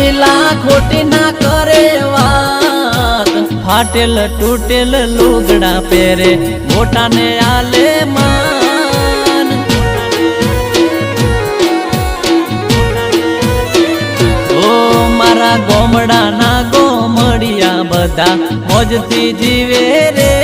મહિલા ખોટી ના કરે વાત, ફાટેલ તૂટેલ લુગડા પહેરે મોટાને આલે માન। ઓ મારા ગોમડાના ગોમડિયા બધા મોજથી જીવે રે।